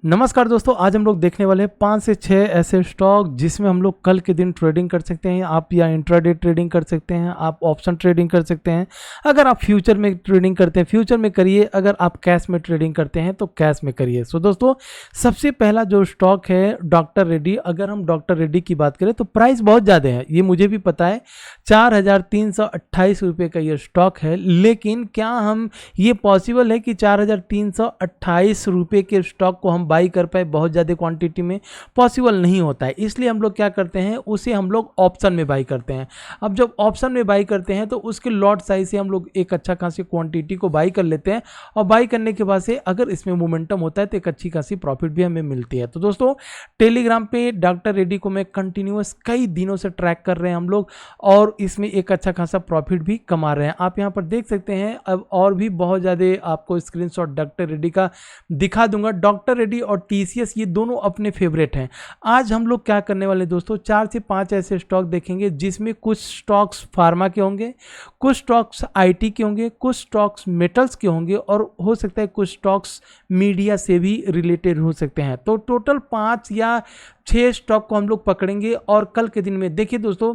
नमस्कार दोस्तों, आज हम लोग देखने वाले हैं 5 से 6 ऐसे स्टॉक जिसमें हम लोग कल के दिन ट्रेडिंग कर सकते हैं। आप या इंट्राडे ट्रेडिंग कर सकते हैं, आप ऑप्शन ट्रेडिंग कर सकते हैं। अगर आप फ्यूचर में ट्रेडिंग करते हैं फ्यूचर में करिए, अगर आप कैश में ट्रेडिंग करते हैं तो कैश में करिए। सो दोस्तों, सबसे पहला जो स्टॉक है डॉक्टर रेड्डी। अगर हम डॉक्टर रेड्डी की बात करें तो प्राइस बहुत ज़्यादा है, ये मुझे भी पता है। 4,328 रुपये का ये स्टॉक है, लेकिन क्या हम ये पॉसिबल है कि 4,328 रुपये के स्टॉक को हम बाई कर पाए बहुत ज़्यादा क्वांटिटी में? पॉसिबल नहीं होता है। इसलिए हम लोग क्या करते हैं, उसे हम लोग ऑप्शन में बाई करते हैं। अब जब ऑप्शन में बाई करते हैं तो उसके लॉट साइज से हम लोग एक अच्छा खासी क्वांटिटी को बाई कर लेते हैं, और बाई करने के बाद से अगर इसमें मोमेंटम होता है तो एक अच्छी खासी प्रॉफिट भी हमें मिलती है। तो दोस्तों, टेलीग्राम पे डॉक्टर रेड्डी को मैं कंटिन्यूअस कई दिनों से ट्रैक कर रहे हैं हम लोग, और इसमें एक अच्छा खासा प्रॉफिट भी कमा रहे हैं। आप यहाँ पर देख सकते हैं। अब और भी बहुत ज़्यादा आपको स्क्रीनशॉट डॉक्टर रेड्डी का दिखा दूंगा। डॉक्टर रेड्डी और टीसीएस ये दोनों अपने फेवरेट हैं। आज हम लोग क्या करने वाले दोस्तों, 4 से 5 ऐसे स्टॉक देखेंगे जिसमें कुछ स्टॉक्स फार्मा के होंगे, कुछ स्टॉक्स आईटी के होंगे, कुछ स्टॉक्स मेटल्स के होंगे, और हो सकता है कुछ स्टॉक्स मीडिया से भी रिलेटेड हो सकते हैं। तो टोटल 5 या 6 स्टॉक को हम लोग पकड़ेंगे। और कल के दिन में देखिए दोस्तों,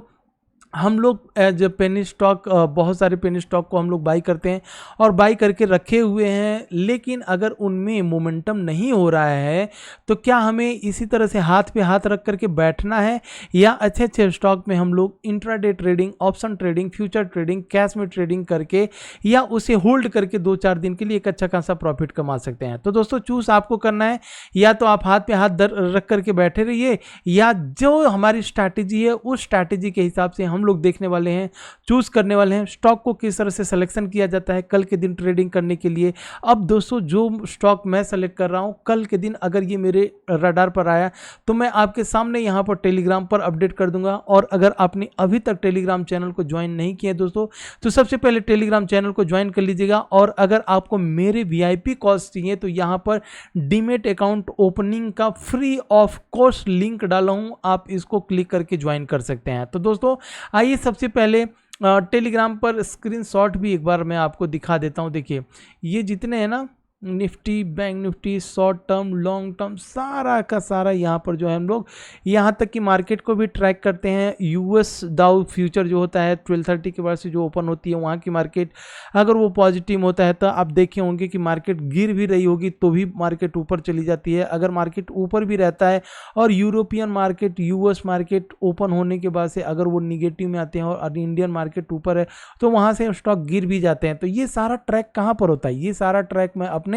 हम लोग एज पेनी स्टॉक बहुत सारे पेनी स्टॉक को हम लोग बाई करते हैं और बाई करके रखे हुए हैं, लेकिन अगर उनमें मोमेंटम नहीं हो रहा है तो क्या हमें इसी तरह से हाथ पे हाथ रख करके बैठना है, या अच्छे अच्छे स्टॉक में हम लोग intraday trading, option trading, future trading, cash में ट्रेडिंग करके या उसे होल्ड करके 2-4 दिन के लिए एक अच्छा खासा प्रॉफिट कमा सकते हैं? तो दोस्तों, चूज आपको करना है। या तो आप हाथ पे हाथ रख करके बैठे रहिए, या जो हमारी स्ट्रैटेजी है उस स्ट्रैटेजी के हिसाब से हम लोग देखने वाले हैं, चूज करने वाले हैं स्टॉक को किस तरह से सिलेक्शन किया जाता है कल के दिन ट्रेडिंग करने के लिए। अब दोस्तों, जो स्टॉक मैं सेलेक्ट कर रहा हूं, कल के दिन अगर ये मेरे रडार पर आया तो मैं आपके सामने यहां पर टेलीग्राम पर अपडेट कर दूंगा। और अगर आपने अभी तक टेलीग्राम चैनल को ज्वाइन नहीं किया दोस्तों, तो सबसे पहले टेलीग्राम चैनल को ज्वाइन कर लीजिएगा। और अगर आपको मेरे वीआईपी कॉल्स चाहिए तो यहां पर डीमेट अकाउंट ओपनिंग का फ्री ऑफ कॉस्ट लिंक डाला हूं, आप इसको क्लिक करके ज्वाइन कर सकते हैं। तो दोस्तों, आइए सबसे पहले टेलीग्राम पर स्क्रीनशॉट भी एक बार मैं आपको दिखा देता हूं। देखिए, ये जितने हैं ना, Nifty, bank Nifty, short term, long term, सारा का सारा यहाँ पर जो है हम लोग यहाँ तक कि मार्केट को भी ट्रैक करते हैं। यूएस डाउ फ्यूचर जो होता है 12:30 के बाद से जो ओपन होती है वहाँ की मार्केट, अगर वो पॉजिटिव होता है तो आप देखे होंगे कि मार्केट गिर भी रही होगी तो भी मार्केट ऊपर चली जाती है। अगर मार्केट ऊपर भी रहता है और European market, US market open होने के बाद से अगर वो निगेटिव में आते हैं और इंडियन मार्केट ऊपर है तो वहाँ से स्टॉक गिर भी जाते हैं। तो ये सारा ट्रैक कहाँ पर होता है? ये सारा ट्रैक मैं अपने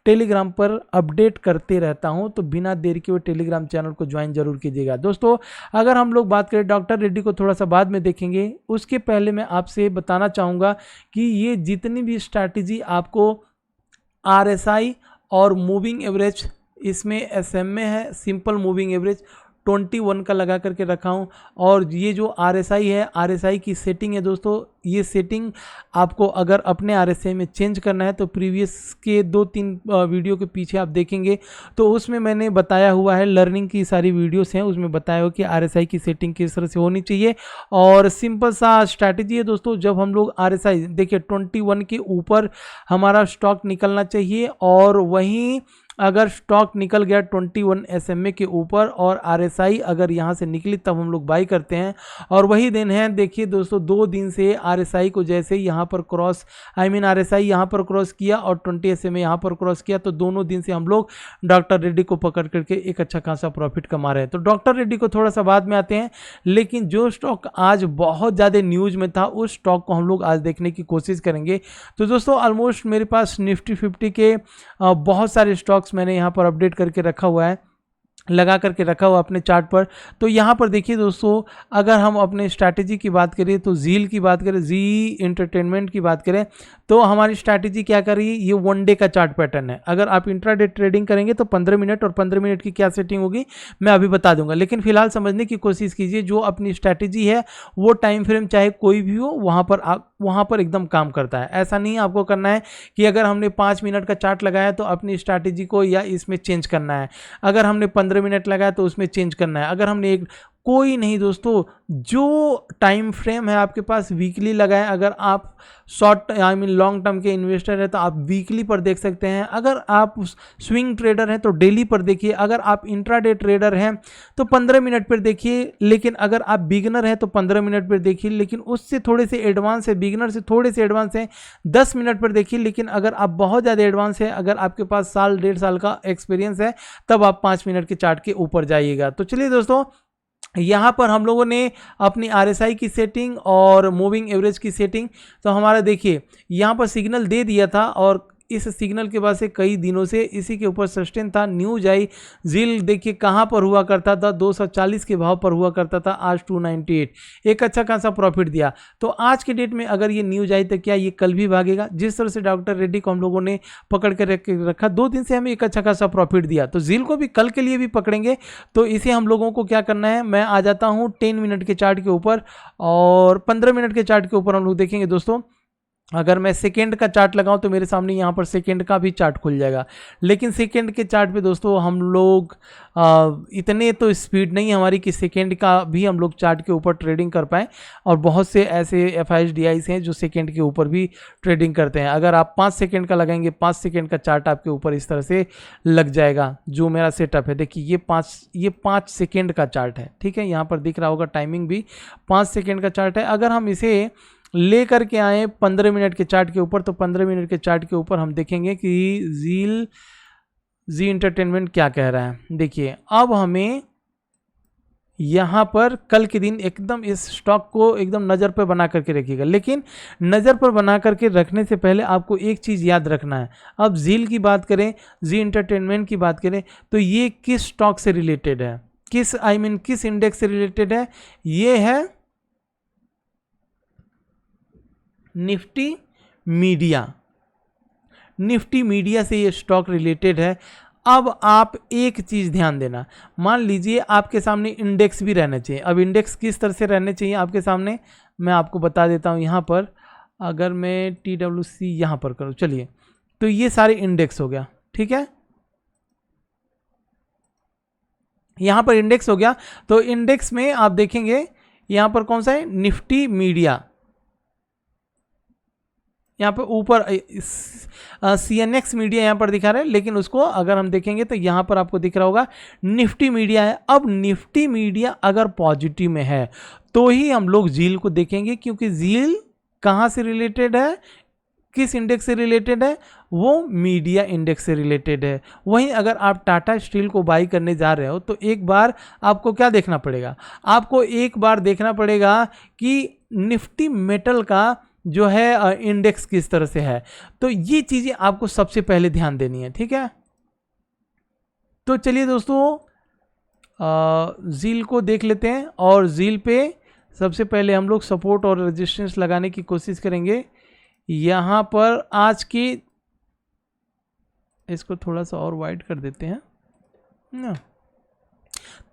टेलीग्राम पर अपडेट करते रहता हूं, तो बिना देर के वो टेलीग्राम चैनल को ज्वाइन जरूर कीजिएगा। दोस्तों, अगर हम लोग बात करें डॉक्टर रेड्डी को थोड़ा सा बाद में देखेंगे, उसके पहले मैं आपसे बताना चाहूंगा कि ये जितनी भी स्ट्रैटेजी आपको आरएसआई और मूविंग एवरेज, इसमें एसएमए है, सिंपल मूविंग एवरेज 21 का लगा करके रखा हूँ। और ये जो आरएसआई है, आरएसआई की सेटिंग है दोस्तों, ये सेटिंग आपको अगर अपने आरएसआई में चेंज करना है तो प्रीवियस के 2-3 वीडियो के पीछे आप देखेंगे तो उसमें मैंने बताया हुआ है, लर्निंग की सारी वीडियोस हैं, उसमें बताया हो कि आरएसआई की सेटिंग किस तरह से होनी चाहिए। और सिंपल सा स्ट्रैटेजी है दोस्तों, जब हम लोग आरएसआई देखिए 21 के ऊपर हमारा स्टॉक निकलना चाहिए, और वहीं अगर स्टॉक निकल गया 21 एसएमए के ऊपर और आरएसआई अगर यहाँ से निकली तब हम लोग बाई करते हैं। और वही दिन है, देखिए दोस्तों, 2 दिन से आरएसआई को जैसे यहाँ पर क्रॉस, आरएसआई यहाँ पर क्रॉस किया और 20 एसएमए यहाँ पर क्रॉस किया, तो दोनों दिन से हम लोग डॉक्टर रेड्डी को पकड़ करके एक अच्छा खासा प्रॉफिट कमा रहे हैं। तो डॉक्टर रेड्डी को थोड़ा सा बाद में आते हैं, लेकिन जो स्टॉक आज बहुत ज़्यादा न्यूज में था उस स्टॉक को हम लोग आज देखने की कोशिश करेंगे। तो दोस्तों, ऑलमोस्ट मेरे पास निफ्टी 50 के बहुत सारे स्टॉक मैंने यहां पर अपडेट करके रखा हुआ है, लगा करके रखा हुआ अपने चार्ट पर। तो यहाँ पर देखिए दोस्तों, अगर हम अपने स्ट्रैटेजी की बात करें तो जील की बात करें, जी एंटरटेनमेंट की बात करें, तो हमारी स्ट्रैटेजी क्या कर रही है, ये 1 डे का चार्ट पैटर्न है। अगर आप इंट्राडे ट्रेडिंग करेंगे तो 15 मिनट और 15 मिनट की क्या सेटिंग होगी मैं अभी बता दूंगा, लेकिन फिलहाल समझने की कोशिश कीजिए। जो अपनी स्ट्रैटेजी है वो टाइम फ्रेम चाहे कोई भी हो वहाँ पर एकदम काम करता है। ऐसा नहीं आपको करना है कि अगर हमने 5 मिनट का चार्ट लगाया तो अपनी स्ट्रैटेजी को या इसमें चेंज करना है, अगर हमने 15 मिनट लगाया तो उसमें चेंज करना है, अगर हमने एक कोई नहीं दोस्तों। जो टाइम फ्रेम है आपके पास वीकली लगा है, अगर आप शॉर्ट लॉन्ग टर्म के इन्वेस्टर है तो आप वीकली पर देख सकते हैं। अगर आप स्विंग ट्रेडर हैं तो डेली पर देखिए। अगर आप इंट्राडे ट्रेडर हैं तो 15 मिनट पर देखिए। लेकिन अगर आप बिगनर हैं तो 15 मिनट पर देखिए। लेकिन उससे थोड़े से एडवांस है, बिगनर से थोड़े से एडवांस है, 10 मिनट पर देखिए। लेकिन अगर आप बहुत ज़्यादा एडवांस है, अगर आपके पास साल 1.5 साल का एक्सपीरियंस है, तब आप 5 मिनट के चार्ट के ऊपर जाइएगा। तो चलिए दोस्तों, यहाँ पर हम लोगों ने अपनी RSI की सेटिंग और मूविंग एवरेज की सेटिंग, तो हमारा देखिए यहाँ पर सिग्नल दे दिया था और इस सिग्नल के बाद से कई दिनों से इसी के ऊपर सस्टेन था। न्यूज आई, जील देखिए कहाँ पर हुआ करता था, 240 के भाव पर हुआ करता था, आज 298, एक अच्छा खासा प्रॉफिट दिया। तो आज के डेट में अगर ये न्यूज आई तो क्या ये कल भी भागेगा? जिस तरह से डॉक्टर रेड्डी को हम लोगों ने पकड़ कर रखा, 2 दिन से हमें एक अच्छा खासा प्रॉफिट दिया, तो जील को भी कल के लिए भी पकड़ेंगे। तो इसे हम लोगों को क्या करना है, मैं आ जाता हूँ 10 मिनट के चार्ट के ऊपर और 15 मिनट के चार्ट के ऊपर हम लोग देखेंगे दोस्तों। अगर मैं सेकेंड का चार्ट लगाऊं तो मेरे सामने यहाँ पर सेकेंड का भी चार्ट खुल जाएगा। लेकिन सेकेंड के चार्ट पे दोस्तों हम लोग इतने तो स्पीड नहीं हमारी कि सेकेंड का भी हम लोग चार्ट के ऊपर ट्रेडिंग कर पाएँ। और बहुत से ऐसे FIDIs हैं जो सेकेंड के ऊपर भी ट्रेडिंग करते हैं। अगर आप 5 सेकेंड का लगाएंगे, 5 सेकेंड का चार्ट आपके ऊपर इस तरह से लग जाएगा। जो मेरा सेटअप है देखिए, ये 5 सेकेंड का चार्ट है, ठीक है। यहाँ पर दिख रहा होगा टाइमिंग भी 5 सेकेंड का चार्ट है। अगर हम इसे ले करके आए 15 मिनट के चार्ट के ऊपर, तो 15 मिनट के चार्ट के ऊपर हम देखेंगे कि जी एंटरटेनमेंट क्या कह रहा है। देखिए अब हमें यहाँ पर कल के दिन एकदम इस स्टॉक को एकदम नज़र पर बना करके रखिएगा। लेकिन नज़र पर बना करके रखने से पहले आपको एक चीज़ याद रखना है। अब जील की बात करें, जी एंटरटेनमेंट की बात करें, तो ये किस स्टॉक से रिलेटेड है, किस इंडेक्स से रिलेटेड है? ये है निफ्टी मीडिया से ये स्टॉक रिलेटेड है। अब आप एक चीज़ ध्यान देना, मान लीजिए आपके सामने इंडेक्स भी रहना चाहिए। अब इंडेक्स किस तरह से रहने चाहिए आपके सामने, मैं आपको बता देता हूँ। यहाँ पर अगर मैं TWC यहाँ पर करूँ, चलिए, तो ये सारे इंडेक्स हो गया, ठीक है। यहाँ पर इंडेक्स हो गया, तो इंडेक्स में आप देखेंगे यहाँ पर कौन सा है, निफ्टी मीडिया। यहाँ पर ऊपर CNX मीडिया यहाँ पर दिखा रहा है, लेकिन उसको अगर हम देखेंगे तो यहाँ पर आपको दिख रहा होगा निफ्टी मीडिया है। अब निफ्टी मीडिया अगर पॉजिटिव में है तो ही हम लोग जील को देखेंगे, क्योंकि जील कहाँ से रिलेटेड है, किस इंडेक्स से रिलेटेड है, वो मीडिया इंडेक्स से रिलेटेड है। वहीं अगर आप टाटा स्टील को बाई करने जा रहे हो तो एक बार आपको क्या देखना पड़ेगा, आपको एक बार देखना पड़ेगा कि निफ्टी मेटल का जो है इंडेक्स किस तरह से है। तो ये चीज़ें आपको सबसे पहले ध्यान देनी है, ठीक है। तो चलिए दोस्तों, जील को देख लेते हैं और जील पे सबसे पहले हम लोग सपोर्ट और रेजिस्टेंस लगाने की कोशिश करेंगे। यहाँ पर आज की, इसको थोड़ा सा और वाइड कर देते हैं ना,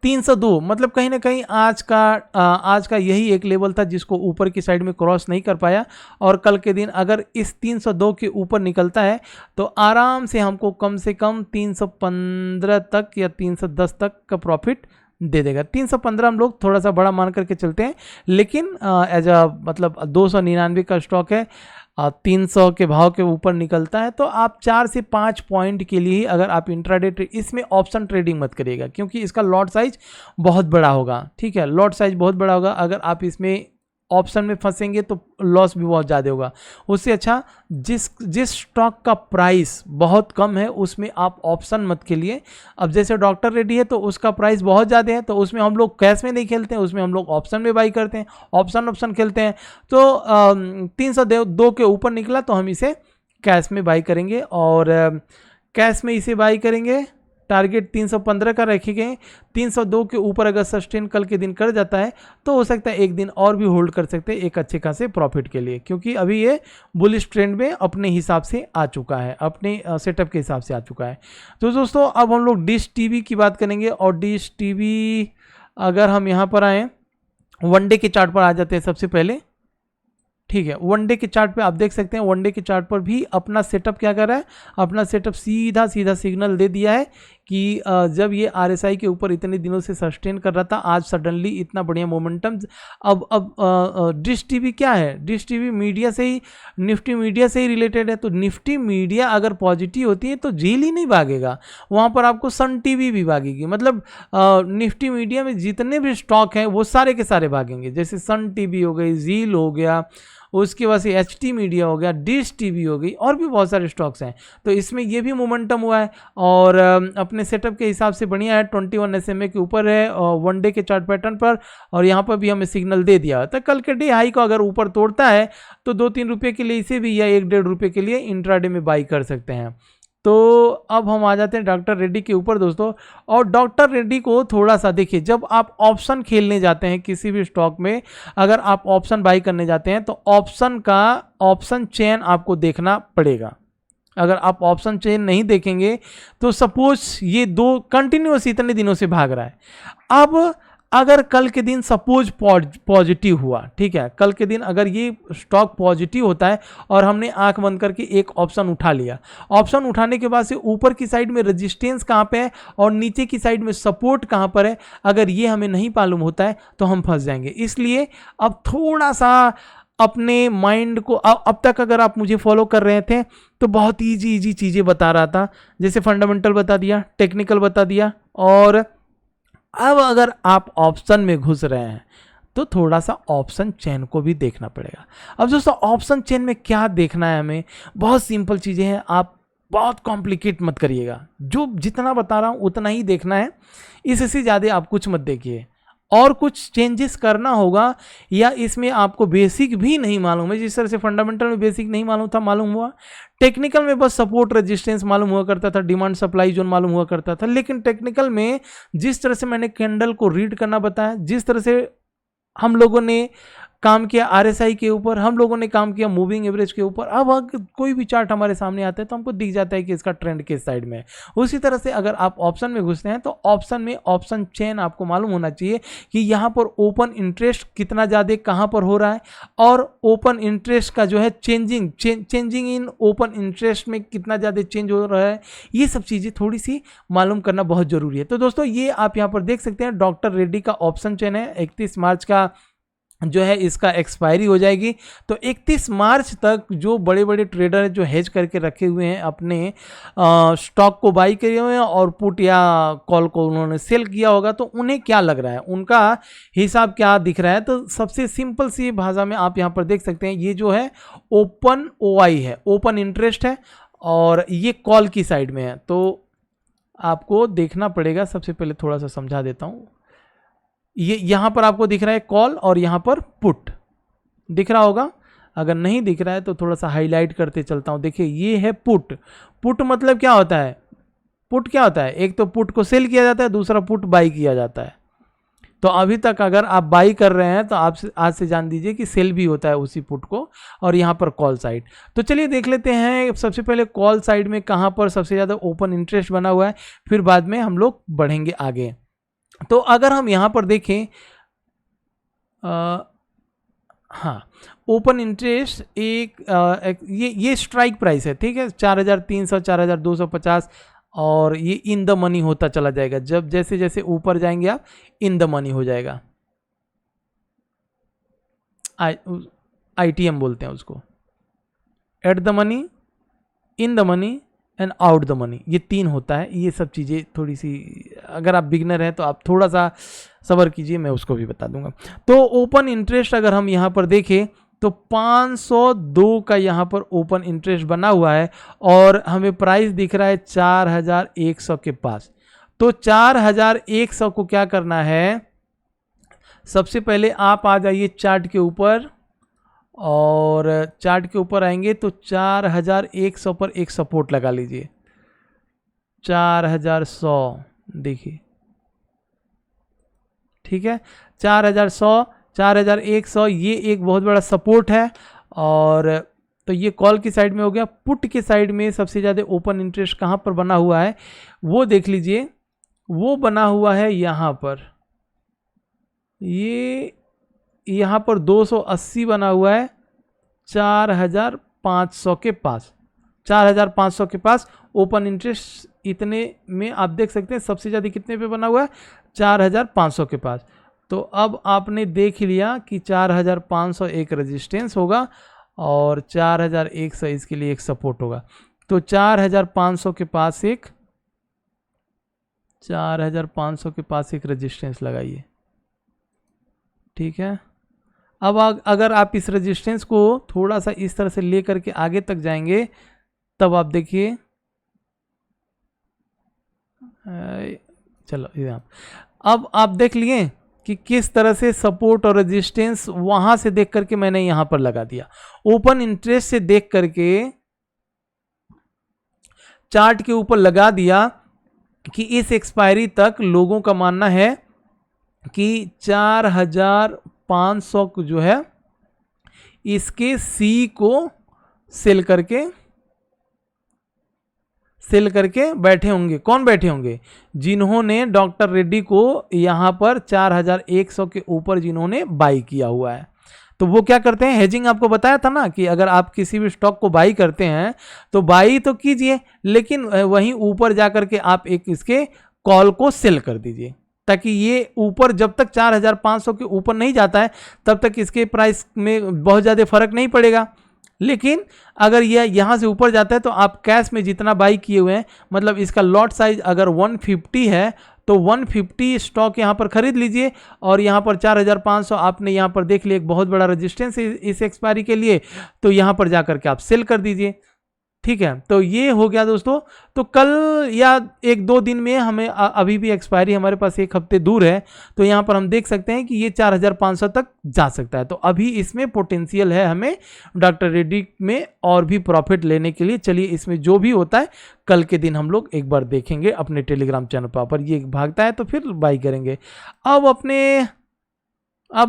302, मतलब कहीं ना कहीं आज का यही एक लेवल था जिसको ऊपर की साइड में क्रॉस नहीं कर पाया। और कल के दिन अगर इस 302 के ऊपर निकलता है तो आराम से हमको कम से कम 315 तक या 310 तक का प्रॉफिट दे देगा। 315 हम लोग थोड़ा सा बड़ा मान करके चलते हैं, लेकिन एज मतलब 299 का स्टॉक है, 300 के भाव के ऊपर निकलता है तो आप 4 से 5 पॉइंट के लिए अगर आप इंट्राडे, इसमें ऑप्शन ट्रेडिंग मत करिएगा क्योंकि इसका लॉट साइज बहुत बड़ा होगा, ठीक है। लॉट साइज बहुत बड़ा होगा, अगर आप इसमें ऑप्शन में फंसेंगे तो लॉस भी बहुत ज़्यादा होगा। उससे अच्छा जिस स्टॉक का प्राइस बहुत कम है उसमें आप ऑप्शन मत खेलिए। अब जैसे डॉक्टर रेड्डी है तो उसका प्राइस बहुत ज़्यादा है, तो उसमें हम लोग कैश में नहीं खेलते हैं, उसमें हम लोग ऑप्शन में बाई करते हैं, ऑप्शन खेलते हैं। तो 302 के ऊपर निकला तो हम इसे कैश में बाई करेंगे और कैश में इसे बाई करेंगे। टारगेट 315 का रखे गए, 302 के ऊपर अगर सस्टेन कल के दिन कर जाता है तो हो सकता है एक दिन और भी होल्ड कर सकते हैं एक अच्छे खासे प्रॉफिट के लिए, क्योंकि अभी ये बुलिश ट्रेंड में अपने हिसाब से आ चुका है, अपने सेटअप के हिसाब से आ चुका है। तो दोस्तों अब हम लोग डिश टीवी की बात करेंगे और डिश टीवी अगर हम यहाँ पर आए वनडे के चार्ट पर आ जाते हैं सबसे पहले, ठीक है। वनडे के चार्ट पे आप देख सकते हैं, वनडे के चार्ट पर भी अपना सेटअप क्या कर रहा है, अपना सेटअप सीधा सिग्नल दे दिया है कि जब ये RSI के ऊपर इतने दिनों से सस्टेन कर रहा था, आज सडनली इतना बढ़िया मोमेंटम। अब डिश टीवी क्या है, डिश टीवी मीडिया से ही, निफ्टी मीडिया से ही रिलेटेड है। तो निफ्टी मीडिया अगर पॉजिटिव होती है तो झील ही नहीं भागेगा, वहाँ पर आपको सन टीवी भी भागेगी। मतलब निफ्टी मीडिया में जितने भी स्टॉक हैं वो सारे के सारे भागेंगे, जैसे सन टीवी हो गई, झील हो गया, उसके बाद से HT मीडिया हो गया, डिश टीवी हो गई, और भी बहुत सारे स्टॉक्स हैं। तो इसमें ये भी मोमेंटम हुआ है और अपने सेटअप के हिसाब से बढ़िया है। 21 SMA के ऊपर है और 1 डे के चार्ट पैटर्न पर, और यहाँ पर भी हमें सिग्नल दे दिया। तो कल के डे हाई को अगर ऊपर तोड़ता है तो 2-3 रुपये के लिए इसे भी, या 1-1.5 रुपये के लिए इंट्राडे में बाई कर सकते हैं। तो अब हम आ जाते हैं डॉक्टर रेड्डी के ऊपर दोस्तों। और डॉक्टर रेड्डी को थोड़ा सा देखिए, जब आप ऑप्शन खेलने जाते हैं किसी भी स्टॉक में, अगर आप ऑप्शन बाई करने जाते हैं तो ऑप्शन चेन आपको देखना पड़ेगा। अगर आप ऑप्शन चेन नहीं देखेंगे तो सपोज ये 2 कंटिन्यूअस इतने दिनों से भाग रहा है। अब अगर कल के दिन सपोज पॉजिटिव हुआ, ठीक है, कल के दिन अगर ये स्टॉक पॉजिटिव होता है और हमने आंख बंद करके एक ऑप्शन उठा लिया, ऑप्शन उठाने के बाद से ऊपर की साइड में रेजिस्टेंस कहाँ पे है और नीचे की साइड में सपोर्ट कहाँ पर है, अगर ये हमें नहीं मालूम होता है तो हम फंस जाएंगे। इसलिए अब थोड़ा सा अपने माइंड को, अब तक अगर आप मुझे फॉलो कर रहे थे तो बहुत ईजी चीज़ें बता रहा था, जैसे फंडामेंटल बता दिया, टेक्निकल बता दिया, और अब अगर आप ऑप्शन में घुस रहे हैं तो थोड़ा सा ऑप्शन चेन को भी देखना पड़ेगा। अब दोस्तों ऑप्शन चेन में क्या देखना है हमें, बहुत सिंपल चीज़ें हैं, आप बहुत कॉम्प्लिकेट मत करिएगा, जो जितना बता रहा हूँ उतना ही देखना है, इससे ज़्यादा आप कुछ मत देखिए। और कुछ चेंजेस करना होगा या इसमें आपको बेसिक भी नहीं मालूम है, जिस तरह से फंडामेंटल में बेसिक नहीं मालूम था, मालूम हुआ, टेक्निकल में बस सपोर्ट रेजिस्टेंस मालूम हुआ करता था, डिमांड सप्लाई जोन मालूम हुआ करता था, लेकिन टेक्निकल में जिस तरह से मैंने कैंडल को रीड करना बताया, जिस तरह से हम लोगों ने काम किया RSI के ऊपर, हम लोगों ने काम किया मूविंग एवरेज के ऊपर, अब कोई भी चार्ट हमारे सामने आता है तो हमको दिख जाता है कि इसका ट्रेंड किस साइड में है। उसी तरह से अगर आप ऑप्शन में घुसते हैं तो ऑप्शन में ऑप्शन चेन आपको मालूम होना चाहिए कि यहाँ पर ओपन इंटरेस्ट कितना ज़्यादा कहाँ पर हो रहा है, और ओपन इंटरेस्ट का जो है चेंजिंग इन ओपन इंटरेस्ट में कितना ज़्यादा चेंज हो रहा है, ये सब चीज़ें थोड़ी सी मालूम करना बहुत ज़रूरी है। तो दोस्तों ये आप यहाँ पर देख सकते हैं, डॉक्टर रेड्डी का ऑप्शन चेन है, 31 मार्च का जो है इसका एक्सपायरी हो जाएगी। तो 31 मार्च तक जो बड़े बड़े ट्रेडर जो हेज करके रखे हुए हैं, अपने स्टॉक को बाई किए हुए हैं और पुट या कॉल को उन्होंने सेल किया होगा, तो उन्हें क्या लग रहा है, उनका हिसाब क्या दिख रहा है। तो सबसे सिंपल सी भाषा में आप यहाँ पर देख सकते हैं, ये जो है ओपन OI है, ओपन इंटरेस्ट है, और ये कॉल की साइड में है। तो आपको देखना पड़ेगा, सबसे पहले थोड़ा सा समझा देता हूँ। ये यहाँ पर आपको दिख रहा है कॉल और यहाँ पर पुट दिख रहा होगा, अगर नहीं दिख रहा है तो थोड़ा सा हाईलाइट करते चलता हूँ। देखिए ये है पुट। पुट मतलब क्या होता है, पुट क्या होता है, एक तो पुट को सेल किया जाता है, दूसरा पुट बाई किया जाता है। तो अभी तक अगर आप बाई कर रहे हैं तो आप आज से जान दीजिए कि सेल भी होता है उसी पुट को, और यहाँ पर कॉल साइड। तो चलिए देख लेते हैं सबसे पहले कॉल साइड में कहाँ पर सबसे ज़्यादा ओपन इंटरेस्ट बना हुआ है, फिर बाद में हम लोग बढ़ेंगे आगे। तो अगर हम यहाँ पर देखें, हाँ, ओपन इंटरेस्ट ये स्ट्राइक प्राइस है, ठीक है, 4300, 4250, और ये इन द मनी होता चला जाएगा। जब जैसे जैसे ऊपर जाएंगे आप, इन द मनी हो जाएगा, ITM बोलते हैं उसको, at the money, in the money and out the money, ये 3 होता है। ये सब चीज़ें थोड़ी सी, अगर आप बिगनर हैं तो आप थोड़ा सा सब्र कीजिए, मैं उसको भी बता दूंगा। तो ओपन इंटरेस्ट अगर हम यहाँ पर देखें तो 502 का यहाँ पर ओपन इंटरेस्ट बना हुआ है, और हमें प्राइस दिख रहा है 4100 के पास। तो 4100 को क्या करना है, सबसे पहले आप आ जाइए चार्ट के ऊपर, और चार्ट के ऊपर आएंगे तो 4100 पर एक सपोर्ट लगा लीजिए, 4100 देखिए, ठीक है, 4100, 4100 ये एक बहुत बड़ा सपोर्ट है। और तो ये कॉल की साइड में हो गया। पुट के साइड में सबसे ज़्यादा ओपन इंटरेस्ट कहाँ पर बना हुआ है वो देख लीजिए, वो बना हुआ है यहाँ पर, ये यहाँ पर 280 बना हुआ है 4500 के पास, 4500 के पास ओपन इंटरेस्ट इतने में आप देख सकते हैं सबसे ज़्यादा कितने पे बना हुआ है, 4500 के पास। तो अब आपने देख लिया कि 4500 एक रेजिस्टेंस होगा और 4100 इसके लिए एक सपोर्ट होगा। तो 4500 के पास एक 4500 के पास एक रेजिस्टेंस लगाइए, ठीक है। अब अगर आप इस रेजिस्टेंस को थोड़ा सा इस तरह से ले करके आगे तक जाएंगे, तब आप देखिए, चलो यहाँ अब आप देख लिए कि किस तरह से सपोर्ट और रेजिस्टेंस वहां से देख करके मैंने यहां पर लगा दिया। ओपन इंटरेस्ट से देख करके चार्ट के ऊपर लगा दिया कि इस एक्सपायरी तक लोगों का मानना है कि 4500 जो है इसके सी को सेल करके बैठे होंगे। कौन बैठे होंगे? जिन्होंने डॉक्टर रेड्डी को यहां पर 4100 के ऊपर जिन्होंने बाई किया हुआ है। तो वो क्या करते हैं, हेजिंग आपको बताया था ना कि अगर आप किसी भी स्टॉक को बाई करते हैं तो बाई तो कीजिए, लेकिन वहीं ऊपर जाकर के आप एक इसके कॉल को सेल कर दीजिए, ताकि ये ऊपर जब तक 4500 के ऊपर नहीं जाता है तब तक इसके प्राइस में बहुत ज़्यादा फर्क नहीं पड़ेगा। लेकिन अगर यह यहाँ से ऊपर जाता है तो आप कैश में जितना बाई किए हुए हैं, मतलब इसका लॉट साइज अगर 150 है तो 150 स्टॉक यहाँ पर खरीद लीजिए और यहाँ पर 4500 आपने यहाँ पर देख लिया एक बहुत बड़ा रेजिस्टेंस इस एक्सपायरी के लिए, तो यहाँ पर जाकर के आप सेल कर दीजिए, ठीक है। तो ये हो गया दोस्तों। तो कल या एक दो दिन में हमें अभी भी एक्सपायरी हमारे पास एक हफ्ते दूर है, तो यहाँ पर हम देख सकते हैं कि ये 4500 तक जा सकता है। तो अभी इसमें पोटेंशियल है हमें डॉक्टर रेड्डी में और भी प्रॉफिट लेने के लिए। चलिए इसमें जो भी होता है कल के दिन हम लोग एक बार देखेंगे अपने टेलीग्राम चैनल पर ये भागता है तो फिर बाई करेंगे। अब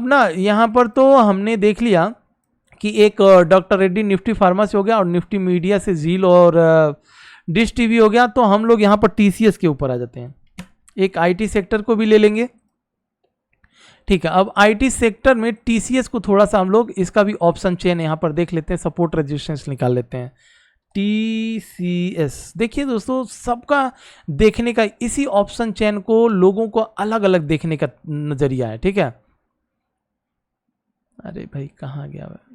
ना यहाँ पर तो हमने देख लिया कि एक डॉक्टर रेड्डी निफ्टी फार्मा से हो गया और निफ्टी मीडिया से जील और डिश टीवी हो गया। तो हम लोग यहाँ पर टीसीएस के ऊपर आ जाते हैं, एक आईटी सेक्टर को भी ले लेंगे, ठीक है। अब आईटी सेक्टर में टीसीएस को थोड़ा सा हम लोग इसका भी ऑप्शन चेन यहाँ पर देख लेते हैं, सपोर्ट रेजिस्टेंस निकाल लेते हैं। टीसीएस देखिए दोस्तों, सबका देखने का इसी ऑप्शन चेन को लोगों को अलग अलग देखने का नजरिया है, ठीक है। अरे भाई कहाँ गया भाई?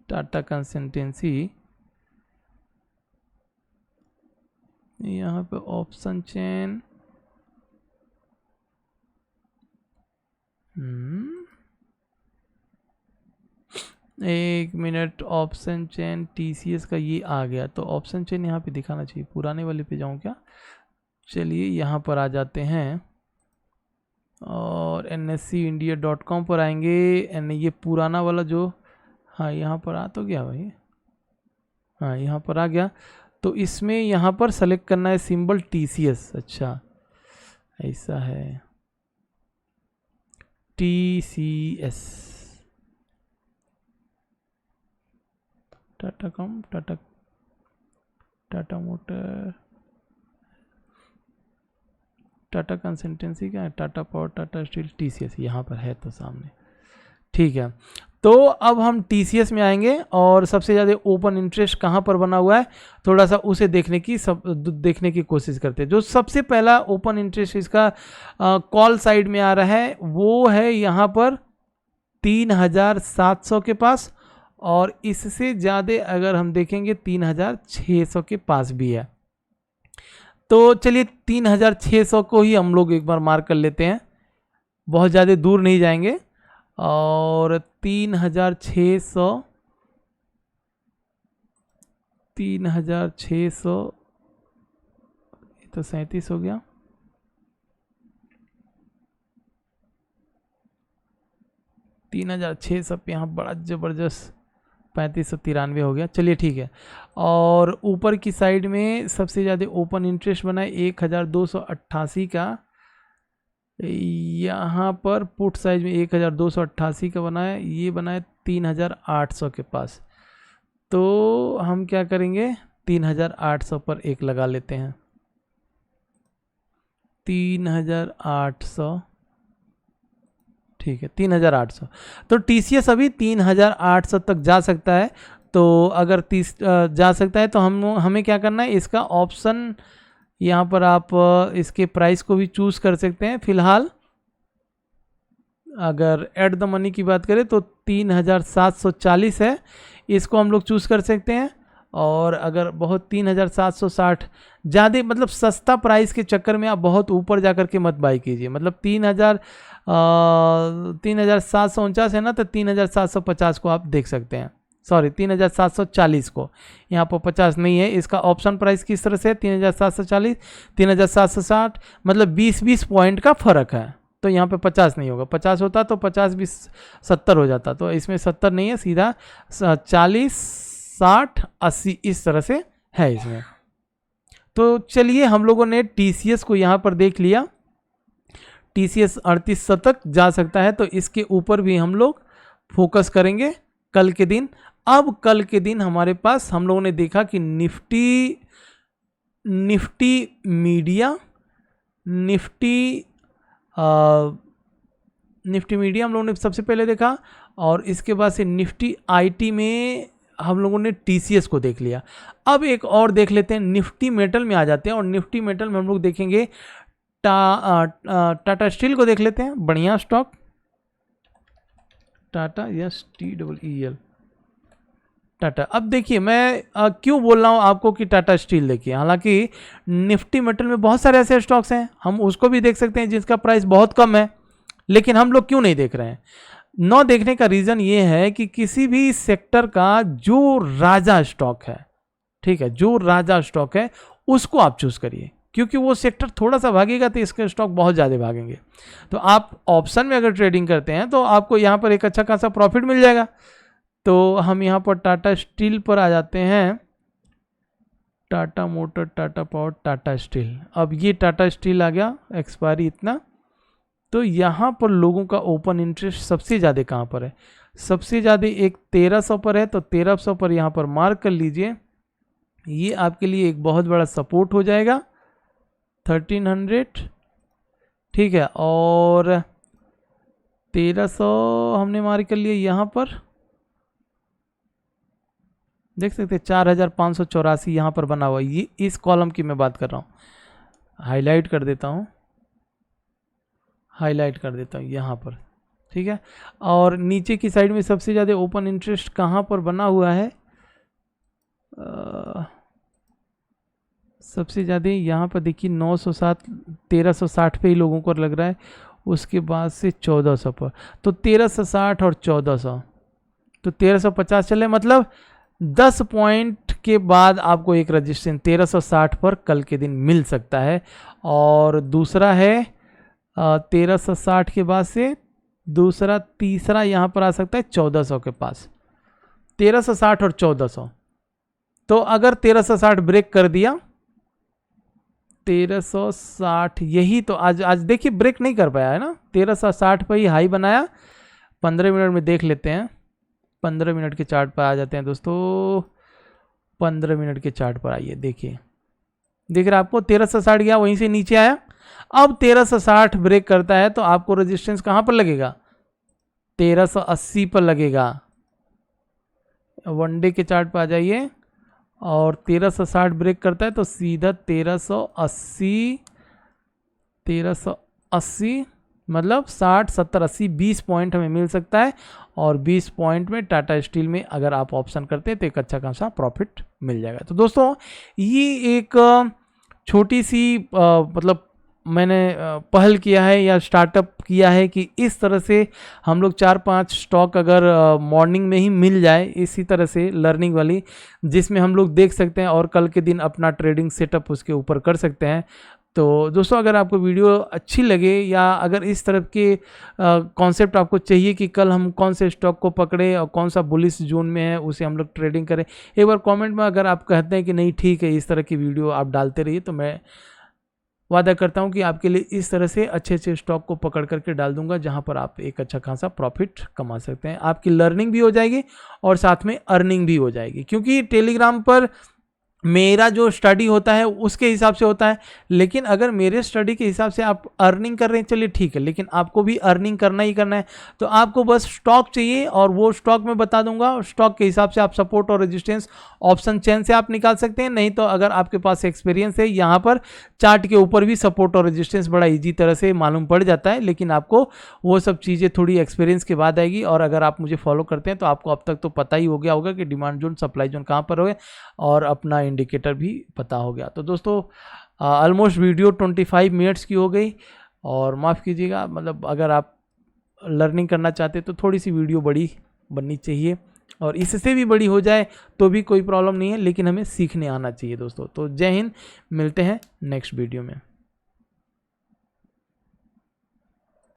टाटा कंसल्टेंसी, यहाँ पे ऑप्शन चेन, एक मिनट, ऑप्शन चेन टीसीएस का ये आ गया। तो ऑप्शन चेन यहाँ पे दिखाना चाहिए, पुराने वाले पे जाऊँ क्या? चलिए यहाँ पर आ जाते हैं और NSEindia.com पर आएंगे। ये पुराना वाला जो, हाँ यहाँ पर आ तो गया भाई, हाँ यहाँ पर आ गया। तो इसमें यहाँ पर सेलेक्ट करना है सिंबल TCS। अच्छा ऐसा है, TCS, Tata motor, Tata consultancy क्या है, Tata power, Tata steel, TCS यहाँ पर है तो सामने, ठीक है। तो अब हम TCS में आएंगे और सबसे ज़्यादा ओपन इंटरेस्ट कहाँ पर बना हुआ है थोड़ा सा उसे देखने की कोशिश करते हैं। जो सबसे पहला ओपन इंटरेस्ट इसका कॉल साइड में आ रहा है वो है यहाँ पर 3700 के पास, और इससे ज़्यादा अगर हम देखेंगे 3600 के पास भी है। तो चलिए 3600 को ही हम लोग एक बार मार्क कर लेते हैं, बहुत ज़्यादा दूर नहीं जाएंगे। और 3600 ये तो 37 हो गया, 3600 पे यहाँ बड़ा ज़बरदस्त 3593 हो गया। चलिए ठीक है। और ऊपर की साइड में सबसे ज़्यादा ओपन इंटरेस्ट बना है 1288 का, यहाँ पर पुट साइज में 1288 का बना है, ये बना है 3800 के पास। तो हम क्या करेंगे 3800 पर एक लगा लेते हैं, 3800, ठीक है 3800। तो TCS अभी 3800 तक जा सकता है। तो अगर 30 जा सकता है तो हमें क्या करना है, इसका ऑप्शन यहाँ पर आप इसके प्राइस को भी चूज़ कर सकते हैं। फिलहाल अगर एट द मनी की बात करें तो 3740 है, इसको हम लोग चूज़ कर सकते हैं। और अगर बहुत 3760 ज़्यादा मतलब सस्ता प्राइस के चक्कर में आप बहुत ऊपर जा कर के मत बाई कीजिए। मतलब 3749 है ना, तो 3750 को आप देख सकते हैं। सॉरी 3740 को, यहाँ पर 50 नहीं है। इसका ऑप्शन प्राइस किस तरह से 3740 3760, मतलब 20 पॉइंट का फ़र्क है। तो यहाँ पे 50 नहीं होगा, 50 होता तो 50 20 70 हो जाता। तो इसमें 70 नहीं है, सीधा 40 60 80 इस तरह से है इसमें। तो चलिए हम लोगों ने TCS को यहाँ पर देख लिया। TCS 3800 तक जा सकता है, तो इसके ऊपर भी हम लोग फोकस करेंगे कल के दिन। अब कल के दिन हमारे पास हम लोगों ने देखा कि निफ्टी मीडिया हम लोगों ने सबसे पहले देखा, और इसके बाद से निफ्टी IT में हम लोगों ने TCS को देख लिया। अब एक और देख लेते हैं, निफ्टी मेटल में आ जाते हैं। और निफ्टी मेटल में हम लोग देखेंगे टाटा स्टील को देख लेते हैं। बढ़िया stock Tata, yes TEEL Tata. अब देखिए मैं क्यों बोल रहा हूँ आपको कि टाटा स्टील देखिए, हालांकि निफ्टी मेटल में बहुत सारे ऐसे स्टॉक्स हैं, हम उसको भी देख सकते हैं जिसका प्राइस बहुत कम है, लेकिन हम लोग क्यों नहीं देख रहे हैं। न देखने का रीज़न ये है कि किसी भी सेक्टर का जो राजा स्टॉक है, ठीक है, जो राजा स्टॉक है उसको आप चूज़ करिए, क्योंकि वो सेक्टर थोड़ा सा भागेगा तो इसके स्टॉक बहुत ज़्यादा भागेंगे। तो आप ऑप्शन में अगर ट्रेडिंग करते हैं तो आपको यहाँ पर एक अच्छा खासा प्रॉफिट मिल जाएगा। तो हम यहाँ पर टाटा स्टील पर आ जाते हैं, Tata motor, Tata power, Tata steel. अब ये टाटा स्टील आ गया, एक्सपायरी इतना। तो यहाँ पर लोगों का ओपन इंटरेस्ट सबसे ज़्यादा कहाँ पर है, सबसे ज़्यादा एक 1300 पर है। तो 1300 पर यहाँ पर मार्क कर लीजिए, ये आपके लिए एक बहुत बड़ा सपोर्ट हो जाएगा। 1300, ठीक है, और 1300 हमने मार्क कर लिया। यहाँ पर देख सकते हैं 4584 यहाँ पर बना हुआ, ये इस कॉलम की मैं बात कर रहा हूँ। हाईलाइट कर देता हूँ, यहाँ पर, ठीक है। और नीचे की साइड में सबसे ज़्यादा ओपन इंटरेस्ट कहाँ पर बना हुआ है, सबसे ज़्यादा यहाँ पर देखिए 907, 1360 पे ही लोगों को लग रहा है। उसके बाद से 1400 पर, तो 1360 और 1400, तो 1350 चले। मतलब 10 पॉइंट के बाद आपको एक रजिस्ट्रेशन 1360 पर कल के दिन मिल सकता है। और दूसरा है 1360 के बाद से तीसरा यहाँ पर आ सकता है 1400 के पास, 1360 और 1400। तो अगर 1360 ब्रेक कर दिया, 1360 यही तो आज देखिए ब्रेक नहीं कर पाया है ना, 1360 पर ही हाई बनाया। 15 मिनट में देख लेते हैं, 15 मिनट के चार्ट पर आ जाते हैं दोस्तों। 15 मिनट के चार्ट पर आइए, देखिए दिख रहा है आपको 1360 गया, वहीं से नीचे आया। अब 1360 ब्रेक करता है तो आपको रेजिस्टेंस कहाँ पर लगेगा, 1380 पर लगेगा। वन डे के चार्ट पर आ जाइए, और 1360 ब्रेक करता है तो सीधा 1380 मतलब 60 70 80 20 पॉइंट हमें मिल सकता है। और 20 पॉइंट में टाटा स्टील में अगर आप ऑप्शन करते हैं तो एक अच्छा खासा प्रॉफिट मिल जाएगा। तो दोस्तों ये एक छोटी सी मतलब मैंने पहल किया है या स्टार्टअप किया है कि इस तरह से हम लोग 4-5 स्टॉक अगर मॉर्निंग में ही मिल जाए इसी तरह से लर्निंग वाली, जिसमें हम लोग देख सकते हैं और कल के दिन अपना ट्रेडिंग सेटअप उसके ऊपर कर सकते हैं। तो दोस्तों अगर आपको वीडियो अच्छी लगे या अगर इस तरह के कॉन्सेप्ट आपको चाहिए कि कल हम कौन से स्टॉक को पकड़े और कौन सा बुलिश जोन में है उसे हम लोग ट्रेडिंग करें, एक बार कमेंट में अगर आप कहते हैं कि नहीं ठीक है इस तरह की वीडियो आप डालते रहिए, तो मैं वादा करता हूं कि आपके लिए इस तरह से अच्छे अच्छे स्टॉक को पकड़ करके डाल दूंगा जहां पर आप एक अच्छा खासा प्रॉफिट कमा सकते हैं। आपकी लर्निंग भी हो जाएगी और साथ में अर्निंग भी हो जाएगी, क्योंकि टेलीग्राम पर मेरा जो स्टडी होता है उसके हिसाब से होता है। लेकिन अगर मेरे स्टडी के हिसाब से आप अर्निंग कर रहे हैं, चलिए ठीक है, लेकिन आपको भी अर्निंग करना ही करना है। तो आपको बस स्टॉक चाहिए और वो स्टॉक मैं बता दूंगा, और स्टॉक के हिसाब से आप सपोर्ट और रेजिस्टेंस ऑप्शन चेन से आप निकाल सकते हैं। नहीं तो अगर आपके पास एक्सपीरियंस है, यहाँ पर चार्ट के ऊपर भी सपोर्ट और रेजिस्टेंस बड़ा ईजी तरह से मालूम पड़ जाता है, लेकिन आपको वो सब चीज़ें थोड़ी एक्सपीरियंस के बाद आएगी। और अगर आप मुझे फॉलो करते हैं तो आपको अब तक तो पता ही हो गया होगा कि डिमांड जोन सप्लाई जोन कहाँ पर हो, और अपना इंडिकेटर भी पता हो गया। तो दोस्तों ऑलमोस्ट वीडियो 25 मिनट्स की हो गई, और माफ़ कीजिएगा, मतलब अगर आप लर्निंग करना चाहते तो थोड़ी सी वीडियो बड़ी बननी चाहिए, और इससे भी बड़ी हो जाए तो भी कोई प्रॉब्लम नहीं है, लेकिन हमें सीखने आना चाहिए दोस्तों। तो जय हिंद, मिलते हैं नेक्स्ट वीडियो में।